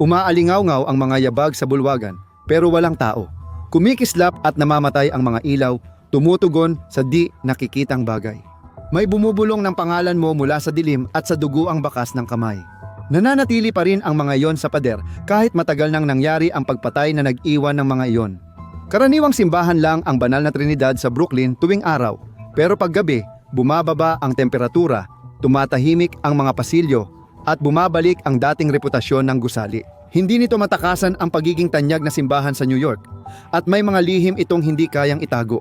Umaalingaw-ngaw ang mga yabag sa bulwagan, pero walang tao. Kumikislap at namamatay ang mga ilaw, tumutugon sa di nakikitang bagay. May bumubulong ng pangalan mo mula sa dilim at sa dugo ang bakas ng kamay. Nananatili pa rin ang mga iyon sa pader kahit matagal nang nangyari ang pagpatay na nag-iwan ng mga iyon. Karaniwang simbahan lang ang banal na Trinidad sa Brooklyn tuwing araw, pero paggabi, bumababa ang temperatura, tumatahimik ang mga pasilyo, at bumabalik ang dating reputasyon ng gusali. Hindi nito matakasan ang pagiging tanyag na simbahan sa New York, at may mga lihim itong hindi kayang itago.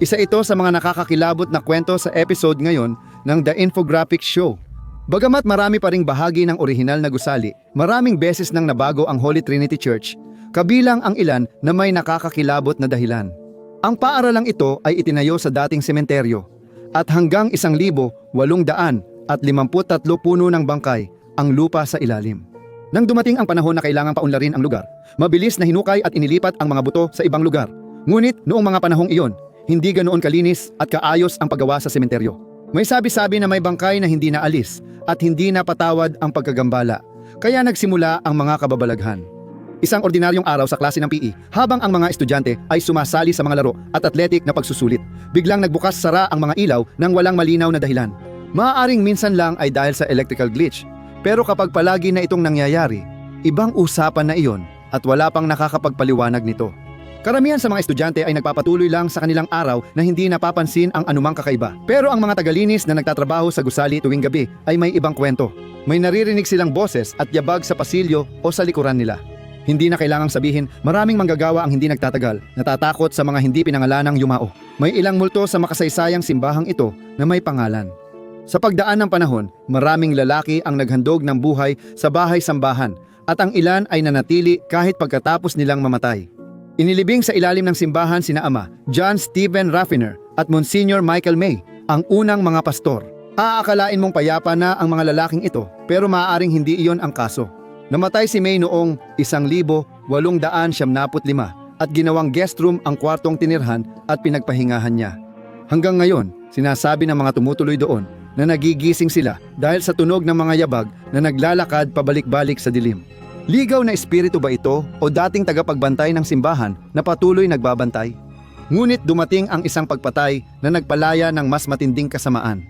Isa ito sa mga nakakakilabot na kwento sa episode ngayon ng The Infographic Show. Bagamat marami pa ring bahagi ng orihinal na gusali, maraming beses nang nabago ang Holy Trinity Church, kabilang ang ilan na may nakakakilabot na dahilan. Ang paaralang ito ay itinayo sa dating sementeryo, at hanggang 1,853 puno ng bangkay ang lupa sa ilalim. Nang dumating ang panahon na kailangang paunlarin ang lugar, mabilis na hinukay at inilipat ang mga buto sa ibang lugar. Ngunit noong mga panahong iyon, hindi ganoon kalinis at kaayos ang paggawa sa sementeryo. May sabi-sabi na may bangkay na hindi naalis at hindi napatawad ang pagkagambala, kaya nagsimula ang mga kababalaghan. Isang ordinaryong araw sa klase ng PE, habang ang mga estudyante ay sumasali sa mga laro at athletic na pagsusulit, biglang nagbukas-sara ang mga ilaw ng walang malinaw na dahilan. Maaaring minsan lang ay dahil sa electrical glitch, pero kapag palagi na itong nangyayari, ibang usapan na iyon at wala pang nakakapagpaliwanag nito. Karamihan sa mga estudyante ay nagpapatuloy lang sa kanilang araw na hindi napapansin ang anumang kakaiba. Pero ang mga tagalinis na nagtatrabaho sa gusali tuwing gabi ay may ibang kwento. May naririnig silang boses at yabag sa pasilyo o sa likuran nila. Hindi na kailangang sabihin, maraming manggagawa ang hindi nagtatagal, natatakot sa mga hindi pinangalanang yumao. May ilang multo sa makasaysayang simbahang ito na may pangalan. Sa pagdaan ng panahon, maraming lalaki ang naghandog ng buhay sa bahay-sambahan at ang ilan ay nanatili kahit pagkatapos nilang mamatay. Inilibing sa ilalim ng simbahan sina Ama John Stephen Raffiner at Monsignor Michael May, ang unang mga pastor. Aakalain mong payapa na ang mga lalaking ito, pero maaaring hindi iyon ang kaso. Namatay si May noong 1875 at ginawang guest room ang kwartong tinirhan at pinagpahingahan niya. Hanggang ngayon, sinasabi ng mga tumutuloy doon na nagigising sila dahil sa tunog ng mga yabag na naglalakad pabalik-balik sa dilim. Ligaw na espiritu ba ito o dating tagapagbantay ng simbahan na patuloy nagbabantay? Ngunit dumating ang isang pagpatay na nagpalaya ng mas matinding kasamaan.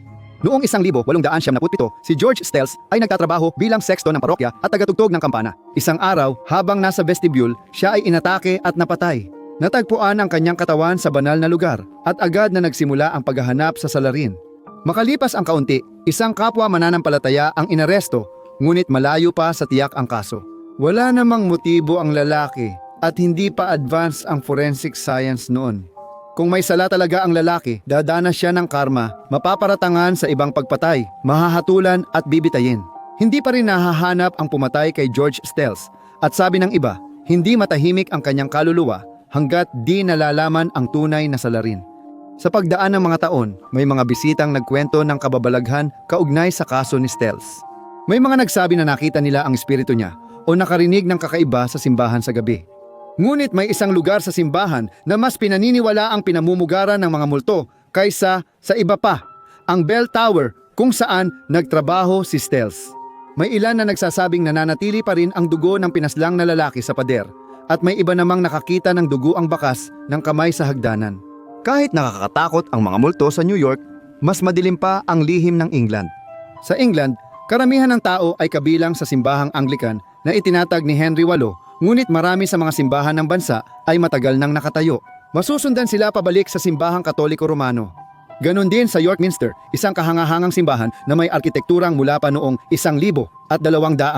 Noong 1877, si George Stiles ay nagtatrabaho bilang sexto ng parokya at tagatugtog ng kampana. Isang araw, habang nasa vestibule, siya ay inatake at napatay. Natagpuan ang kanyang katawan sa banal na lugar at agad na nagsimula ang paghahanap sa salarin. Makalipas ang kaunti, isang kapwa mananampalataya ang inaresto, ngunit malayo pa sa tiyak ang kaso. Wala namang motibo ang lalaki at hindi pa advance ang forensic science noon. Kung may sala talaga ang lalaki, dadanas siya ng karma, mapaparatangan sa ibang pagpatay, mahahatulan at bibitayin. Hindi pa rin nahahanap ang pumatay kay George Stiles at sabi ng iba, hindi matahimik ang kanyang kaluluwa hanggat di nalalaman ang tunay na salarin. Sa pagdaan ng mga taon, may mga bisitang nagkwento ng kababalaghan kaugnay sa kaso ni Stiles. May mga nagsabi na nakita nila ang espiritu niya o nakarinig ng kakaiba sa simbahan sa gabi. Ngunit may isang lugar sa simbahan na mas pinaniniwala ang pinamumugaran ng mga multo kaysa sa iba pa, ang Bell Tower kung saan nagtrabaho si Stiles. May ilan na nagsasabing nananatili pa rin ang dugo ng pinaslang na lalaki sa pader at may iba namang nakakita ng dugo ang bakas ng kamay sa hagdanan. Kahit nakakatakot ang mga multo sa New York, mas madilim pa ang lihim ng England. Sa England, karamihan ng tao ay kabilang sa simbahang Anglican na itinatag ni Henry VIII, ngunit marami sa mga simbahan ng bansa ay matagal nang nakatayo. Masusundan sila pabalik sa simbahang Katoliko Romano. Ganon din sa York Minster, isang kahangahangang simbahan na may arkitekturang mula pa noong 1,200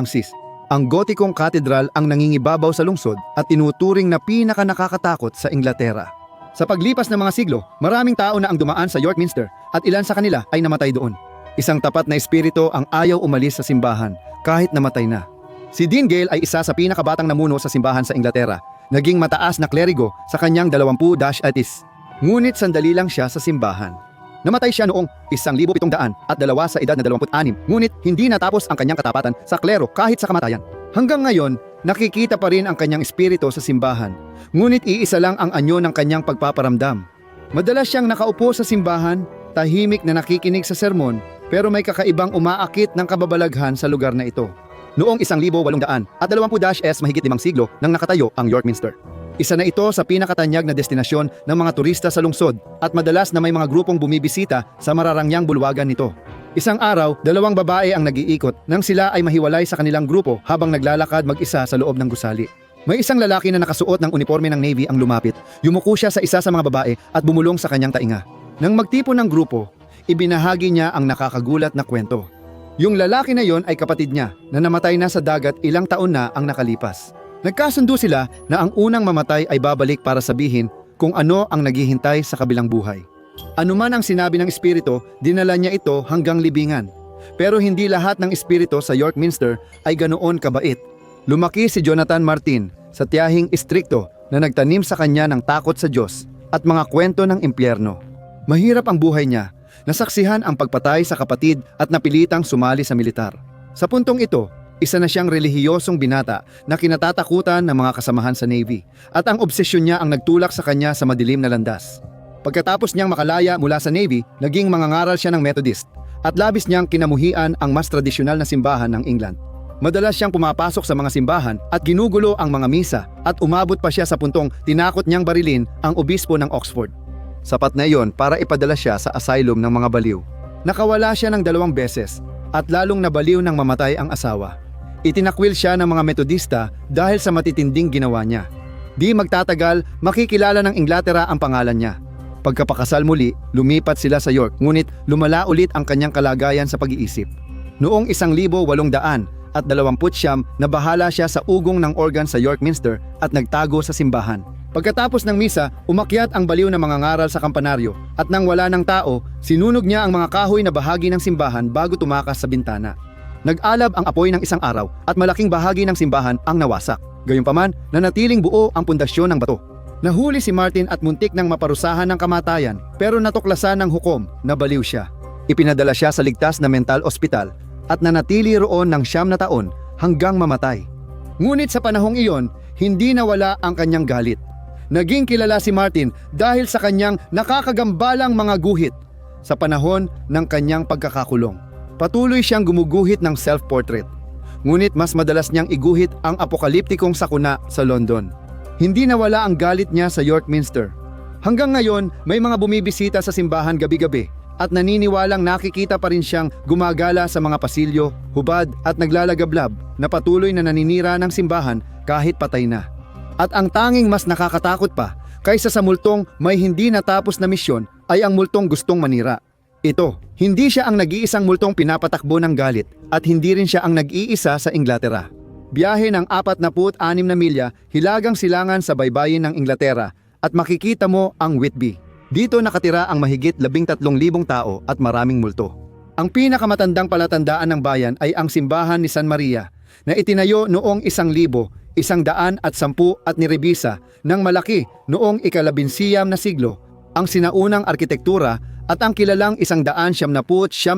sis. Ang gotikong katedral ang nangingibabaw sa lungsod at tinuturing na pinaka-nakakatakot sa Inglaterra. Sa paglipas ng mga siglo, maraming tao na ang dumaan sa York Minster at ilan sa kanila ay namatay doon. Isang tapat na espiritu ang ayaw umalis sa simbahan kahit namatay na. Si Dean Gale ay isa sa pinakabatang namuno sa simbahan sa Inglaterra. Naging mataas na klerigo sa kanyang 20 atis. Ngunit sandali lang siya sa simbahan. Namatay siya noong 1,702 sa edad na 26, ngunit hindi natapos ang kanyang katapatan sa klero kahit sa kamatayan. Hanggang ngayon, nakikita pa rin ang kanyang espiritu sa simbahan, ngunit iisa lang ang anyo ng kanyang pagpaparamdam. Madalas siyang nakaupo sa simbahan, tahimik na nakikinig sa sermon, pero may kakaibang umaakit ng kababalaghan sa lugar na ito. Noong 1820s mahigit 5 siglo nang nakatayo ang York Minster. Isa na ito sa pinakatanyag na destinasyon ng mga turista sa lungsod at madalas na may mga grupong bumibisita sa mararangyang bulwagan nito. Isang araw, 2 babae ang nag-iikot nang sila ay mahiwalay sa kanilang grupo habang naglalakad mag-isa sa loob ng gusali. May isang lalaki na nakasuot ng uniforme ng Navy ang lumapit. Yumuko siya sa isa sa mga babae at bumulong sa kanyang tainga. Nang magtipon ng grupo, ibinahagi niya ang nakakagulat na kwento. Yung lalaki na yon ay kapatid niya na namatay na sa dagat ilang taon na ang nakalipas. Nagkasundo sila na ang unang mamatay ay babalik para sabihin kung ano ang naghihintay sa kabilang buhay. Anuman ang sinabi ng espiritu, dinala niya ito hanggang libingan. Pero hindi lahat ng espiritu sa York Minster ay ganoon kabait. Lumaki si Jonathan Martin sa tiyahing istrikto na nagtanim sa kanya ng takot sa Diyos at mga kwento ng impyerno. Mahirap ang buhay niya, nasaksihan ang pagpatay sa kapatid at napilitang sumali sa militar. Sa puntong ito, isa na siyang relihiyosong binata na kinatatakutan ng mga kasamahan sa Navy at ang obsesyon niya ang nagtulak sa kanya sa madilim na landas. Pagkatapos niyang makalaya mula sa Navy, naging mangangaral siya ng Methodist at labis niyang kinamuhian ang mas tradisyonal na simbahan ng England. Madalas siyang pumapasok sa mga simbahan at ginugulo ang mga misa at umabot pa siya sa puntong tinakot niyang barilin ang obispo ng Oxford. Sapat na iyon para ipadala siya sa asylum ng mga baliw. Nakawala siya ng 2 beses at lalong nabaliw nang mamatay ang asawa. Itinakwil siya ng mga Metodista dahil sa matitinding ginawa niya. Di magtatagal, makikilala ng Inglaterra ang pangalan niya. Pagkapakasal muli, lumipat sila sa York, ngunit lumala ulit ang kanyang kalagayan sa pag-iisip. Noong 1829, nabahala siya sa ugong ng organ sa York Minster at nagtago sa simbahan. Pagkatapos ng misa, umakyat ang baliw na mangangaral sa kampanaryo at nang wala ng tao, sinunog niya ang mga kahoy na bahagi ng simbahan bago tumakas sa bintana. Nag-alab ang apoy ng isang araw at malaking bahagi ng simbahan ang nawasak. Gayunpaman, nanatiling buo ang pundasyon ng bato. Nahuli si Martin at muntik nang maparusahan ng kamatayan pero natuklasan ng hukom na baliw siya. Ipinadala siya sa ligtas na mental ospital at nanatili roon ng 9 na taon hanggang mamatay. Ngunit sa panahong iyon, hindi nawala ang kanyang galit. Naging kilala si Martin dahil sa kanyang nakakagambalang mga guhit sa panahon ng kanyang pagkakakulong. Patuloy siyang gumuguhit ng self-portrait. Ngunit mas madalas niyang iguhit ang apokaliptikong sakuna sa London. Hindi nawala ang galit niya sa York Minster. Hanggang ngayon, may mga bumibisita sa simbahan gabi-gabi at naniniwalang nakikita pa rin siyang gumagala sa mga pasilyo, hubad at naglalagablab na patuloy na naninira ng simbahan kahit patay na. At ang tanging mas nakakatakot pa kaysa sa multong may hindi natapos na misyon ay ang multong gustong manira. Ito, hindi siya ang nag-iisang multong pinapatakbo ng galit at hindi rin siya ang nag-iisa sa Inglaterra. Biyahe ng 46 na milya hilagang silangan sa baybayin ng Inglaterra at makikita mo ang Whitby. Dito nakatira ang mahigit 13,000 tao at maraming multo. Ang pinakamatandang palatandaan ng bayan ay ang simbahan ni San Maria na itinayo noong 1110 at nirebisa ng malaki noong ika-19 na siglo. Ang sinaunang arkitektura at ang kilalang 179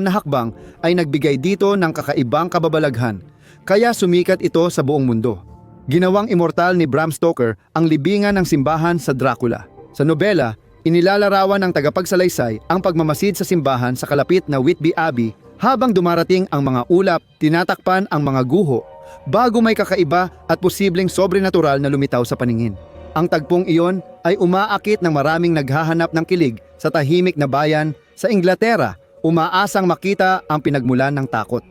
na hakbang ay nagbigay dito ng kakaibang kababalaghan, kaya sumikat ito sa buong mundo. Ginawang immortal ni Bram Stoker ang libingan ng simbahan sa Dracula. Sa nobela, inilalarawan ng tagapagsalaysay ang pagmamasid sa simbahan sa kalapit na Whitby Abbey habang dumarating ang mga ulap, tinatakpan ang mga guho, bago may kakaiba at posibleng sobrenatural na lumitaw sa paningin. Ang tagpong iyon ay umaakit ng maraming naghahanap ng kilig sa tahimik na bayan sa Inglaterra, umaasang makita ang pinagmulan ng takot.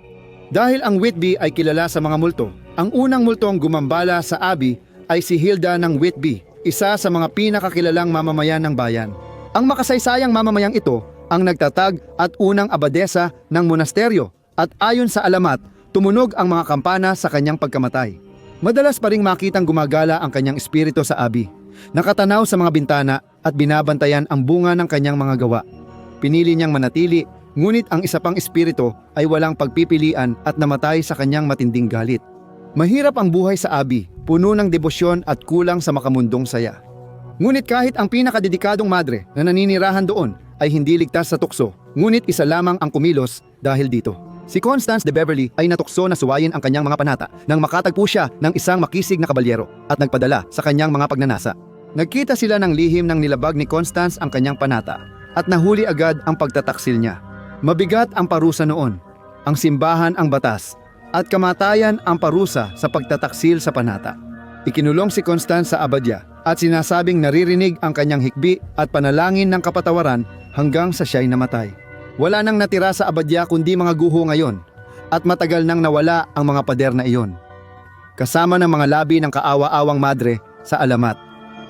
Dahil ang Whitby ay kilala sa mga multo, ang unang multong gumambala sa Abbey ay si Hilda ng Whitby, isa sa mga pinakakilalang mamamayan ng bayan. Ang makasaysayang mamamayang ito ang nagtatag at unang abadesa ng monasteryo at ayon sa alamat, tumunog ang mga kampana sa kanyang pagkamatay. Madalas pa ring makitang gumagala ang kanyang espiritu sa Abbey, nakatanaw sa mga bintana at binabantayan ang bunga ng kanyang mga gawa. Pinili niyang manatili, ngunit ang isa pang espiritu ay walang pagpipilian at namatay sa kanyang matinding galit. Mahirap ang buhay sa Abbey, puno ng debosyon at kulang sa makamundong saya. Ngunit kahit ang pinakadedikadong madre na naninirahan doon ay hindi ligtas sa tukso, ngunit isa lamang ang kumilos dahil dito. Si Constance de Beverly ay natukso na suwayin ang kanyang mga panata nang makatagpo siya ng isang makisig na kabalyero at nagpadala sa kanyang mga pagnanasa. Nagkita sila ng lihim nang nilabag ni Constance ang kanyang panata at nahuli agad ang pagtataksil niya. Mabigat ang parusa noon. Ang simbahan ang batas at kamatayan ang parusa sa pagtataksil sa panata. Ikinulong si Constance sa Abadya at sinasabing naririnig ang kanyang hikbi at panalangin ng kapatawaran hanggang sa siya'y namatay. Wala nang natira sa Abadya kundi mga guho ngayon at matagal nang nawala ang mga pader na iyon, kasama ng mga labi ng kaawa-awang madre sa alamat.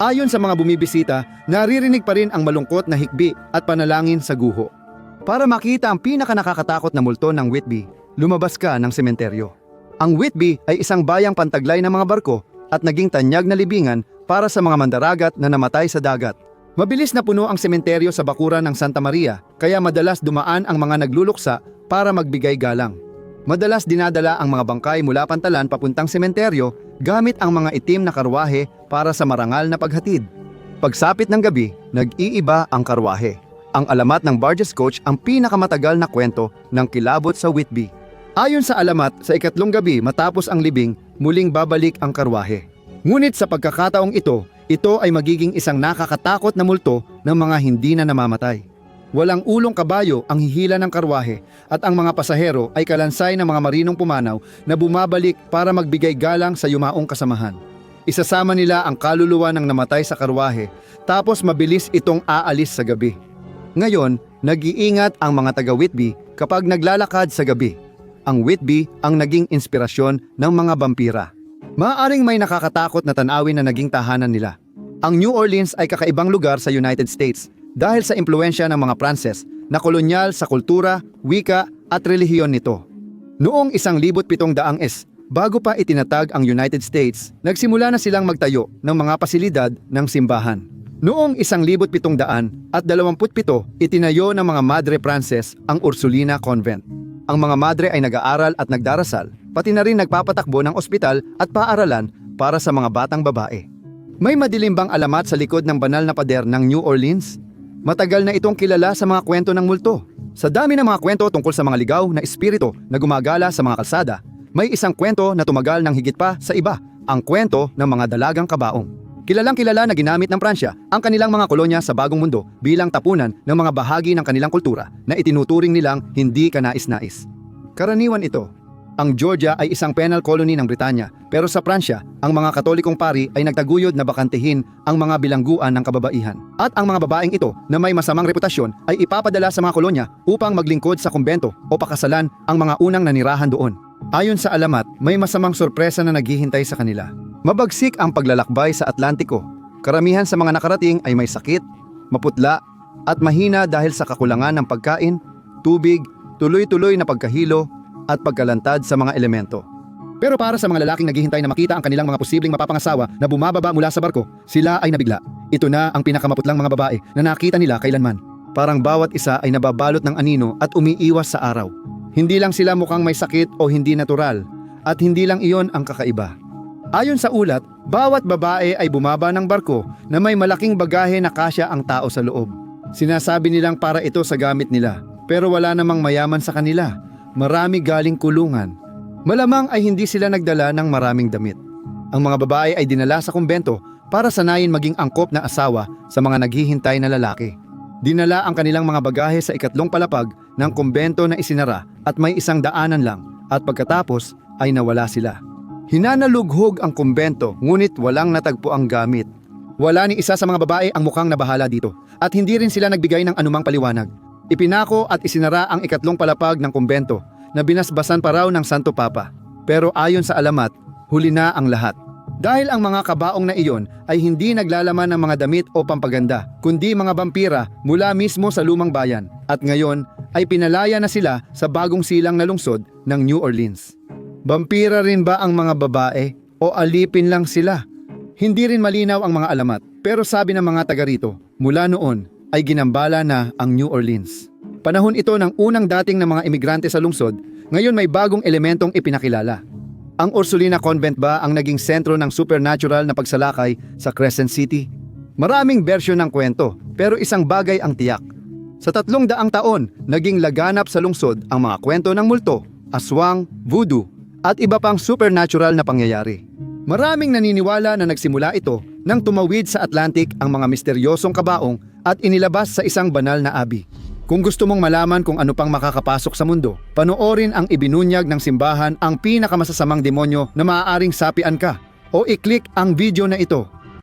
Ayon sa mga bumibisita, naririnig pa rin ang malungkot na hikbi at panalangin sa guho. Para makita ang pinakanakakatakot na multo ng Whitby, lumabas ka ng sementeryo. Ang Whitby ay isang bayang pantaglay ng mga barko at naging tanyag na libingan para sa mga mandaragat na namatay sa dagat. Mabilis na puno ang sementeryo sa bakuran ng Santa Maria, kaya madalas dumaan ang mga nagluluksa para magbigay galang. Madalas dinadala ang mga bangkay mula Pantalan papuntang sementeryo gamit ang mga itim na karwahe para sa marangal na paghatid. Pagsapit ng gabi, nag-iiba ang karwahe. Ang alamat ng Barges Coach ang pinakamatagal na kwento ng kilabot sa Whitby. Ayon sa alamat, sa ikatlong gabi matapos ang libing, muling babalik ang karwahe. Ngunit sa pagkakataong ito ay magiging isang nakakatakot na multo ng mga hindi na namamatay. Walang ulong kabayo ang hihila ng karwahe at ang mga pasahero ay kalansay ng mga marinong pumanaw na bumabalik para magbigay galang sa yumaong kasamahan. Isasama nila ang kaluluwa ng namatay sa karwahe tapos mabilis itong aalis sa gabi. Ngayon, nag-iingat ang mga taga-Whitby kapag naglalakad sa gabi. Ang Whitby ang naging inspirasyon ng mga bampira. Maaaring may nakakatakot na tanawin na naging tahanan nila. Ang New Orleans ay kakaibang lugar sa United States dahil sa impluwensya ng mga Pranses na kolonyal sa kultura, wika at relihiyon nito. Noong 1700s, bago pa itinatag ang United States, nagsimula na silang magtayo ng mga pasilidad ng simbahan. Noong 1727, itinayo ng mga Madre Pranses ang Ursulina Convent. Ang mga madre ay nag-aaral at nagdarasal, pati na rin nagpapatakbo ng ospital at paaralan para sa mga batang babae. May madilim bang alamat sa likod ng banal na pader ng New Orleans? Matagal na itong kilala sa mga kwento ng multo. Sa dami ng mga kwento tungkol sa mga ligaw na espiritu na gumagala sa mga kalsada, may isang kwento na tumagal ng higit pa sa iba, ang kwento ng mga dalagang kabaong. Kilalang kilala na ginamit ng Pransya ang kanilang mga kolonya sa Bagong Mundo bilang tapunan ng mga bahagi ng kanilang kultura na itinuturing nilang hindi kanais-nais. Karaniwan ito. Ang Georgia ay isang penal colony ng Britanya, pero sa Pransya, ang mga Katolikong pari ay nagtaguyod na bakantehin ang mga bilangguan ng kababaihan. At ang mga babaeng ito na may masamang reputasyon ay ipapadala sa mga kolonya upang maglingkod sa kumbento o pakasalan ang mga unang nanirahan doon. Ayon sa alamat, may masamang sorpresa na naghihintay sa kanila. Mabagsik ang paglalakbay sa Atlantiko. Karamihan sa mga nakarating ay may sakit, maputla, at mahina dahil sa kakulangan ng pagkain, tubig, tuloy-tuloy na pagkahilo, at pagkalantad sa mga elemento. Pero para sa mga lalaking naghihintay na makita ang kanilang mga posibleng mapapangasawa na bumababa mula sa barko, sila ay nabigla. Ito na ang pinakamaputlang mga babae na nakita nila kailanman. Parang bawat isa ay nababalot ng anino at umiiwas sa araw. Hindi lang sila mukhang may sakit o hindi natural, at hindi lang iyon ang kakaiba. Ayon sa ulat, bawat babae ay bumaba ng barko na may malaking bagahe na kasya ang tao sa loob. Sinasabi nilang para ito sa gamit nila, pero wala namang mayaman sa kanila. Marami galing kulungan. Malamang ay hindi sila nagdala ng maraming damit. Ang mga babae ay dinala sa kumbento para sanayin maging angkop na asawa sa mga naghihintay na lalaki. Dinala ang kanilang mga bagahe sa ikatlong palapag ng kumbento na isinara at may isang daanan lang, at pagkatapos ay nawala sila. Hinanalughog ang kumbento ngunit walang natagpo ang gamit. Wala ni isa sa mga babae ang mukhang nabahala dito at hindi rin sila nagbigay ng anumang paliwanag. Ipinako at isinara ang ikatlong palapag ng kumbento na binasbasan pa raw ng Santo Papa. Pero ayon sa alamat, huli na ang lahat. Dahil ang mga kabaong na iyon ay hindi naglalaman ng mga damit o pampaganda, kundi mga vampira mula mismo sa lumang bayan, at ngayon ay pinalaya na sila sa bagong silang na lungsod ng New Orleans. Vampira rin ba ang mga babae o alipin lang sila? Hindi rin malinaw ang mga alamat, pero sabi ng mga taga rito, mula noon ay ginambala na ang New Orleans. Panahon ito ng unang dating ng mga imigrante sa lungsod, ngayon may bagong elementong ipinakilala. Ang Ursulina Convent ba ang naging sentro ng supernatural na pagsalakay sa Crescent City? Maraming bersyon ng kwento, pero isang bagay ang tiyak. Sa 300 taon, naging laganap sa lungsod ang mga kwento ng multo, aswang, voodoo, at iba pang supernatural na pangyayari. Maraming naniniwala na nagsimula ito nang tumawid sa Atlantic ang mga misteryosong kabaong at inilabas sa isang banal na abi. Kung gusto mong malaman kung ano pang makakapasok sa mundo, panoorin ang ibinunyag ng simbahan ang pinakamasasamang demonyo na maaaring sapian ka. O i-click ang video na ito